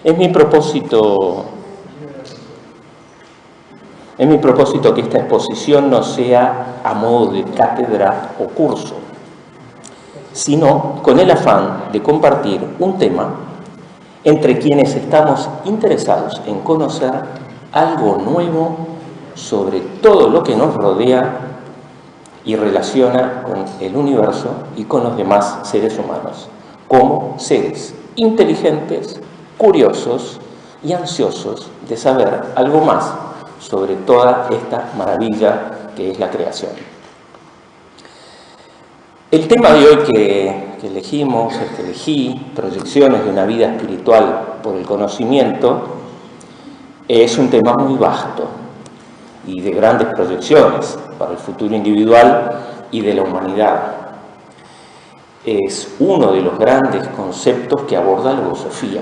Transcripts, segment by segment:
Es mi propósito que esta exposición no sea a modo de cátedra o curso, sino con el afán de compartir un tema entre quienes estamos interesados en conocer algo nuevo sobre todo lo que nos rodea y relaciona con el universo y con los demás seres humanos, como seres inteligentes, curiosos y ansiosos de saber algo más sobre toda esta maravilla que es la creación. El tema de hoy que elegí, proyecciones de una vida espiritual por el conocimiento, es un tema muy vasto y de grandes proyecciones para el futuro individual y de la humanidad. Es uno de los grandes conceptos que aborda la logosofía,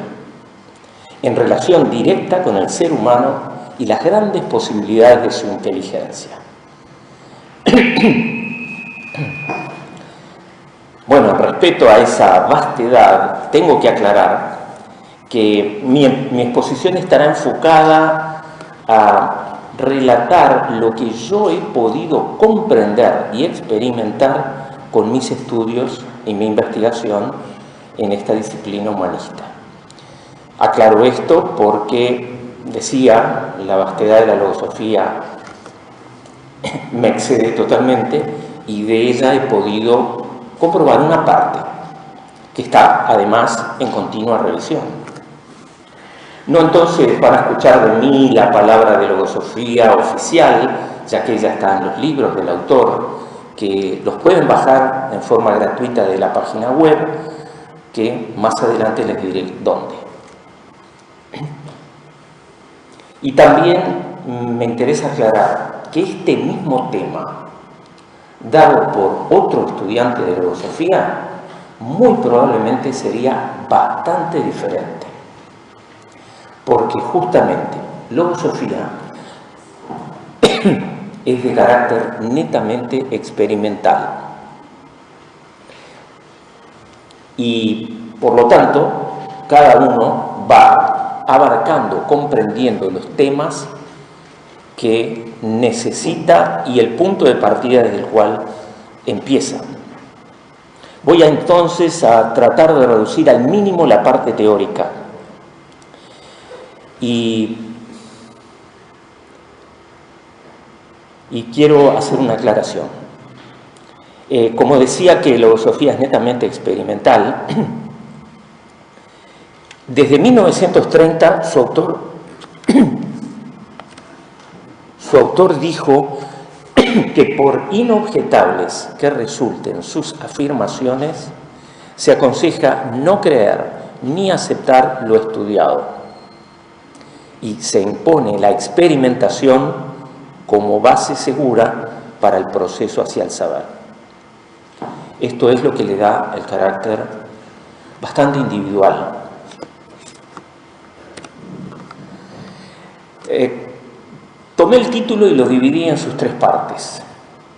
en relación directa con el ser humano y las grandes posibilidades de su inteligencia. Bueno, respecto a esa vastedad, tengo que aclarar que mi exposición estará enfocada a relatar lo que yo he podido comprender y experimentar con mis estudios y mi investigación en esta disciplina humanista. Aclaro esto porque, decía, la vastedad de la logosofía me excede totalmente y de ella he podido comprobar una parte que está además en continua revisión. No entonces para escuchar de mí la palabra de logosofía oficial, ya que ella está en los libros del autor, que los pueden bajar en forma gratuita de la página web, que más adelante les diré dónde. Y también me interesa aclarar que este mismo tema, dado por otro estudiante de logosofía, muy probablemente sería bastante diferente. Porque justamente logosofía es de carácter netamente experimental. Y por lo tanto, cada uno va abarcando, comprendiendo los temas que necesita y el punto de partida desde el cual empieza. Voy entonces a tratar de reducir al mínimo la parte teórica y quiero hacer una aclaración. Como decía que la logosofía es netamente experimental, desde 1930 su autor dijo que por inobjetables que resulten sus afirmaciones, se aconseja no creer ni aceptar lo estudiado y se impone la experimentación como base segura para el proceso hacia el saber. Esto es lo que le da el carácter bastante individual. Tomé el título y lo dividí en sus tres partes.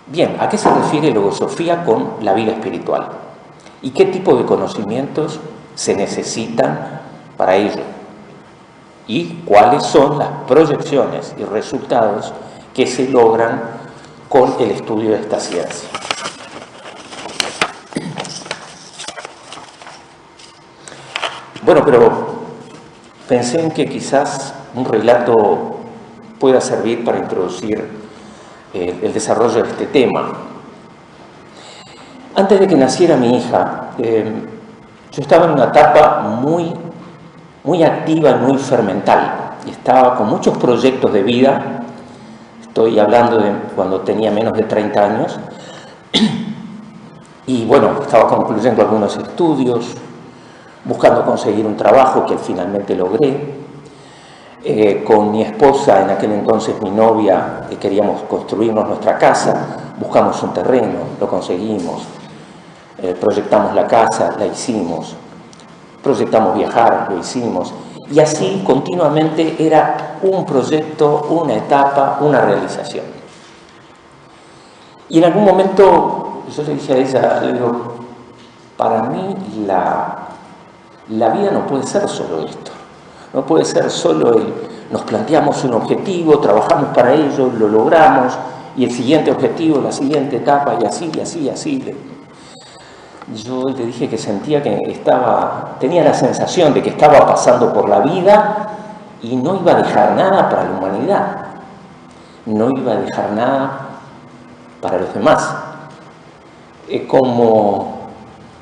Bien, ¿a qué se refiere logosofía con la vida espiritual? ¿Y qué tipo de conocimientos se necesitan para ello? ¿Y cuáles son las proyecciones y resultados que se logran con el estudio de esta ciencia? Bueno, pero pensé en que quizás un relato pueda servir para introducir el desarrollo de este tema. Antes de que naciera mi hija, yo estaba en una etapa muy activa y muy fermental. Y estaba con muchos proyectos de vida. Estoy hablando de cuando tenía menos de 30 años. Y bueno, estaba concluyendo algunos estudios, buscando conseguir un trabajo que finalmente logré. Con mi esposa, en aquel entonces mi novia, queríamos construirnos nuestra casa, buscamos un terreno, lo conseguimos, proyectamos la casa, la hicimos, proyectamos viajar, lo hicimos, y así continuamente era un proyecto, una etapa, una realización. Y en algún momento yo le dije a ella, le digo, para mí la vida no puede ser solo esto. No puede ser solo nos planteamos un objetivo, trabajamos para ello, lo logramos, y el siguiente objetivo, la siguiente etapa, y así, y así, y así. Yo le dije que sentía que tenía la sensación de que estaba pasando por la vida y no iba a dejar nada para la humanidad, no iba a dejar nada para los demás. Como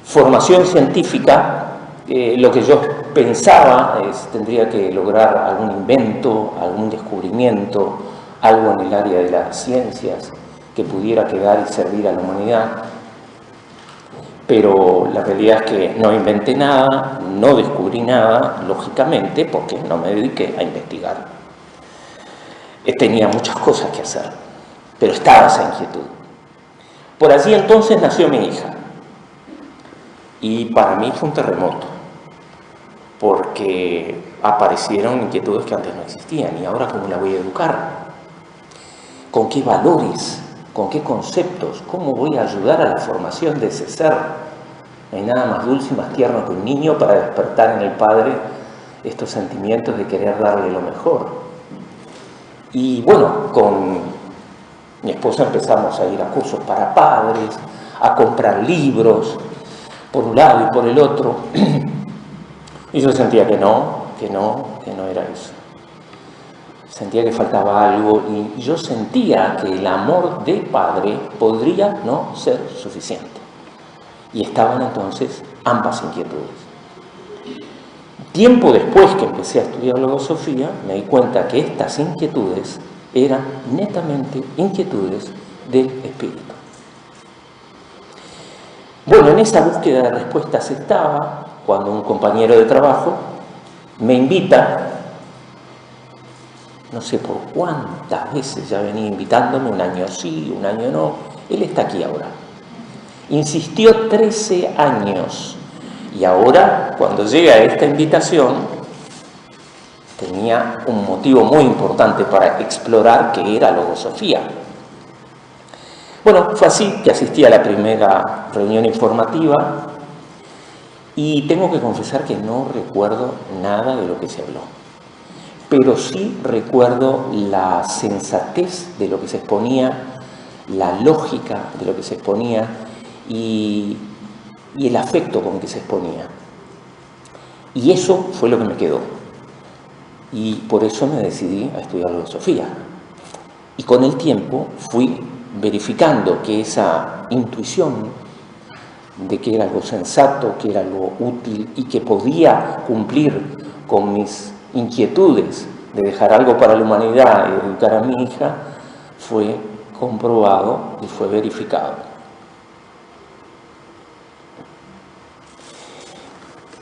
formación científica, lo que yo pensaba tendría que lograr algún invento, algún descubrimiento, algo en el área de las ciencias que pudiera quedar y servir a la humanidad. Pero la realidad es que no inventé nada, no descubrí nada, lógicamente, porque no me dediqué a investigar. Tenía muchas cosas que hacer, pero estaba esa inquietud. Por allí entonces nació mi hija. Y para mí fue un terremoto, porque aparecieron inquietudes que antes no existían. ¿Y ahora cómo la voy a educar? ¿Con qué valores? ¿Con qué conceptos? ¿Cómo voy a ayudar a la formación de ese ser? No hay nada más dulce y más tierno que un niño para despertar en el padre estos sentimientos de querer darle lo mejor. Y bueno, con mi esposa empezamos a ir a cursos para padres, a comprar libros, por un lado y por el otro. Y yo sentía que no era eso. Sentía que faltaba algo y yo sentía que el amor de padre podría no ser suficiente. Y estaban entonces ambas inquietudes. Tiempo después que empecé a estudiar logosofía, me di cuenta que estas inquietudes eran netamente inquietudes del espíritu. Bueno, en esa búsqueda de respuestas estaba cuando un compañero de trabajo me invita. No sé por cuántas veces ya venía invitándome, un año sí, un año no. Él está aquí ahora. Insistió 13 años. Y ahora, cuando llega esta invitación, tenía un motivo muy importante para explorar qué era logosofía. Bueno, fue así que asistí a la primera reunión informativa y tengo que confesar que no recuerdo nada de lo que se habló. Pero sí recuerdo la sensatez de lo que se exponía, la lógica de lo que se exponía y el afecto con que se exponía. Y eso fue lo que me quedó. Y por eso me decidí a estudiar logosofía. Y con el tiempo fui verificando que esa intuición de que era algo sensato, que era algo útil y que podía cumplir con mis inquietudes de dejar algo para la humanidad y educar a mi hija, fue comprobado y fue verificado.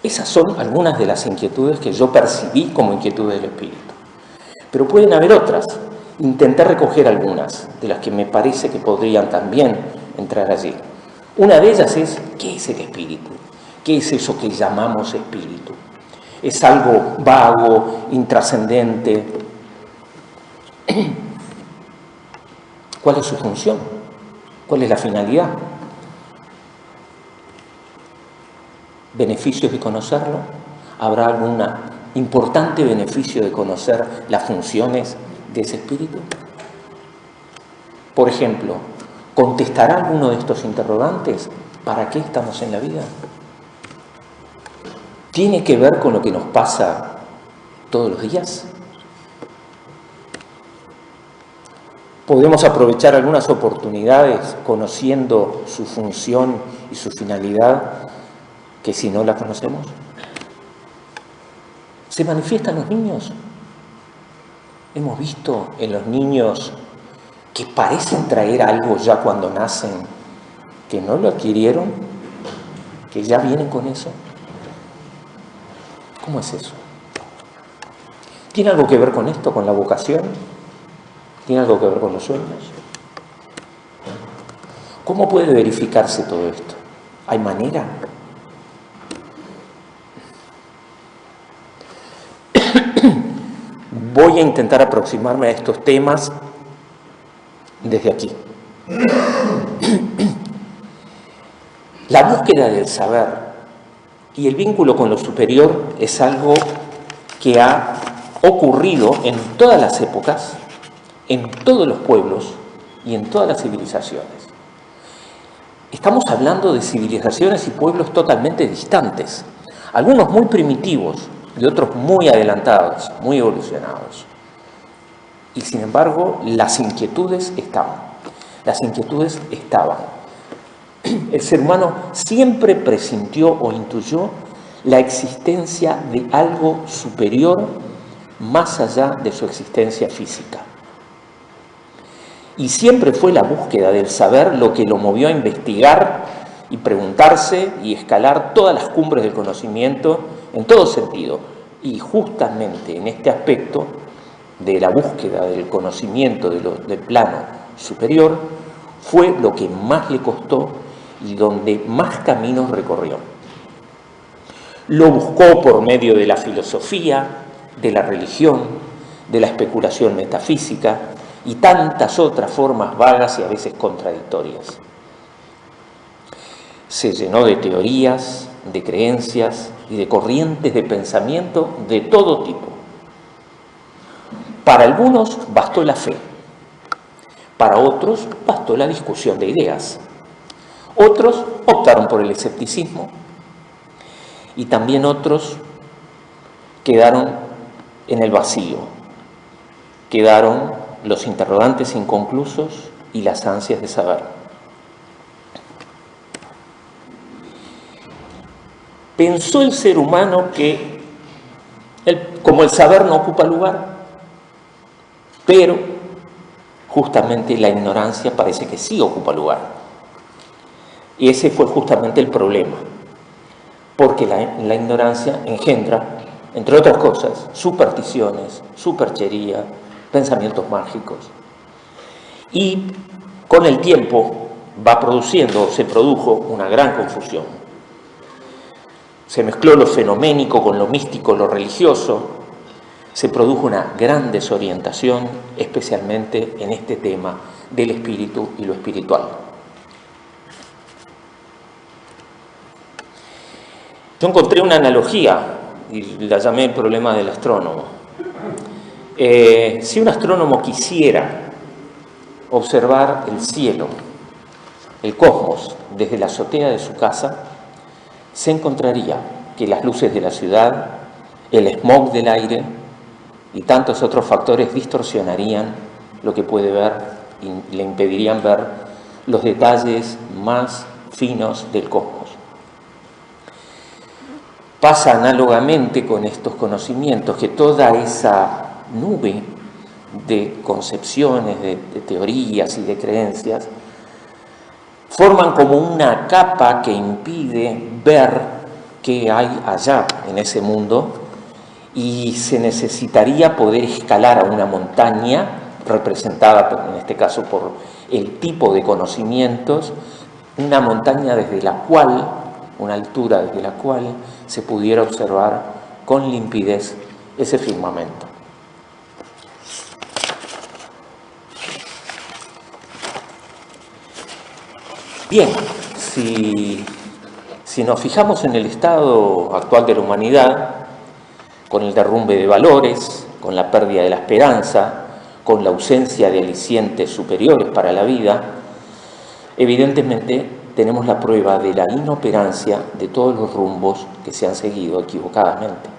Esas son algunas de las inquietudes que yo percibí como inquietudes del espíritu. Pero pueden haber otras. Intenté recoger algunas de las que me parece que podrían también entrar allí. Una de ellas es, ¿qué es el espíritu? ¿Qué es eso que llamamos espíritu? ¿Es algo vago, intrascendente? ¿Cuál es su función? ¿Cuál es la finalidad? ¿Beneficios de conocerlo? ¿Habrá algún importante beneficio de conocer las funciones de ese espíritu? Por ejemplo, ¿contestará alguno de estos interrogantes? ¿Para qué estamos en la vida? ¿Tiene que ver con lo que nos pasa todos los días? ¿Podemos aprovechar algunas oportunidades conociendo su función y su finalidad que si no la conocemos? ¿Se manifiestan los niños? Hemos visto en los niños que parecen traer algo ya cuando nacen, que no lo adquirieron, que ya vienen con eso. ¿Cómo es eso? ¿Tiene algo que ver con esto, con la vocación? ¿Tiene algo que ver con los sueños? ¿Cómo puede verificarse todo esto? ¿Hay manera? Voy a intentar aproximarme a estos temas desde aquí. La búsqueda del saber y el vínculo con lo superior es algo que ha ocurrido en todas las épocas, en todos los pueblos y en todas las civilizaciones. Estamos hablando de civilizaciones y pueblos totalmente distantes, algunos muy primitivos y otros muy adelantados, muy evolucionados. Y sin embargo, las inquietudes estaban. Las inquietudes estaban. El ser humano siempre presintió o intuyó la existencia de algo superior más allá de su existencia física. Y siempre fue la búsqueda del saber lo que lo movió a investigar y preguntarse y escalar todas las cumbres del conocimiento en todo sentido. Y justamente en este aspecto de la búsqueda del conocimiento del plano superior fue lo que más le costó y donde más caminos recorrió. Lo buscó por medio de la filosofía, de la religión, de la especulación metafísica y tantas otras formas vagas y a veces contradictorias. Se llenó de teorías, de creencias y de corrientes de pensamiento de todo tipo. Para algunos bastó la fe, para otros bastó la discusión de ideas, otros optaron por el escepticismo y también otros quedaron en el vacío, quedaron los interrogantes inconclusos y las ansias de saber. Pensó el ser humano que, como el saber no ocupa lugar, pero justamente la ignorancia parece que sí ocupa lugar. Y ese fue justamente el problema, porque la ignorancia engendra, entre otras cosas, supersticiones, superchería, pensamientos mágicos. Y con el tiempo se produjo una gran confusión. Se mezcló lo fenoménico con lo místico, lo religioso. Se produjo una gran desorientación, especialmente en este tema del espíritu y lo espiritual. Yo encontré una analogía y la llamé el problema del astrónomo. Si un astrónomo quisiera observar el cielo, el cosmos, desde la azotea de su casa, se encontraría que las luces de la ciudad, el smog del aire y tantos otros factores distorsionarían lo que puede ver y le impedirían ver los detalles más finos del cosmos. Pasa análogamente con estos conocimientos que toda esa nube de concepciones, de teorías y de creencias forman como una capa que impide ver qué hay allá en ese mundo, y se necesitaría poder escalar a una montaña representada en este caso por el tipo de conocimientos, una montaña desde la cual, una altura desde la cual se pudiera observar con limpidez ese firmamento. Bien, si nos fijamos en el estado actual de la humanidad, con el derrumbe de valores, con la pérdida de la esperanza, con la ausencia de alicientes superiores para la vida, evidentemente tenemos la prueba de la inoperancia de todos los rumbos que se han seguido equivocadamente.